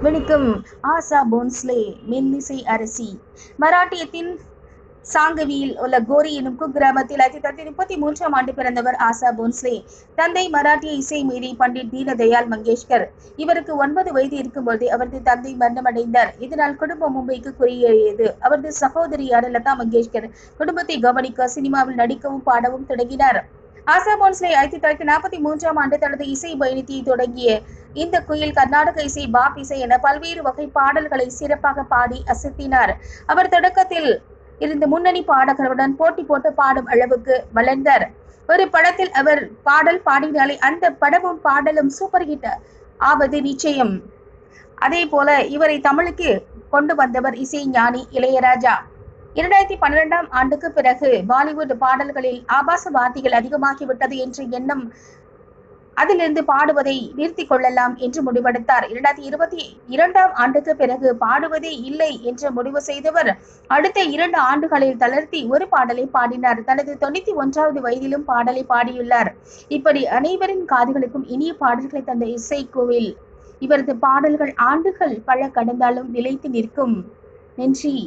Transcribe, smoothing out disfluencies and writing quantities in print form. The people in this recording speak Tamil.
வணக்கம். ஆசா போன்ஸ்லே மெல்லிசை அரசி. மராட்டியத்தின் சாங்கவியில் உள்ள கோரி எனும் குக்கிராமத்தில் 1933ஆம் ஆண்டு பிறந்தவர் ஆசா போன்ஸ்லே. தந்தை மராட்டிய இசை மேதை பண்டிட் தீனதயாள் மங்கேஷ்கர். இவருக்கு 9 வயது இருக்கும்போது அவரது தந்தை மரணமடைந்தார். இதனால் குடும்பம் மும்பைக்கு குடியேறியது. அவரது சகோதரியான லதா மங்கேஷ்கர் குடும்பத்தை கவனிக்க சினிமாவில் நடிக்கவும் பாடவும் தொடங்கினார். ஆசா போன்ஸ்லே 1943ஆம் ஆண்டு தனது இசை பயணத்தை தொடங்கிய இந்த குயில் கர்நாடக இசை, பாப் இசை என பல்வேறு வகை பாடல்களை சிறப்பாக பாடி அசத்தினார். அவர் தொடக்கத்தில் இருந்த முன்னணி பாடகருடன் போட்டி போட்டு பாடும் அளவுக்கு வளர்ந்தார். ஒரு படத்தில் அவர் பாடல் பாடினாலே அந்த படமும் பாடலும் சூப்பர் ஹிட் ஆவது நிச்சயம். அதே போல இவரை தமிழுக்கு கொண்டு வந்தவர் இசை ஞானி இளையராஜா. 2012ஆம் ஆண்டுக்கு பிறகு பாலிவுட் பாடல்களில் ஆபாச வார்த்தைகள் அதிகமாகிவிட்டது என்ற எண்ணம் அதிலிருந்து பாடுவதை நிறுத்திக் கொள்ளலாம் என்று முடிவெடுத்தார். 2022ஆம் ஆண்டுக்கு பிறகு பாடுவதே இல்லை என்று முடிவு செய்தவர் அடுத்த 2 ஆண்டுகளில் தளர்த்தி ஒரு பாடலை பாடினார். தனது 91வது வயதிலும் பாடலை பாடியுள்ளார். இப்படி அனைவரின் காதுகளுக்கும் இனிய பாடல்களை தந்த இசைக்கோவில் இவரது பாடல்கள் ஆண்டுகள் பல கடந்தாலும் நிலைத்து நிற்கும். நன்றி.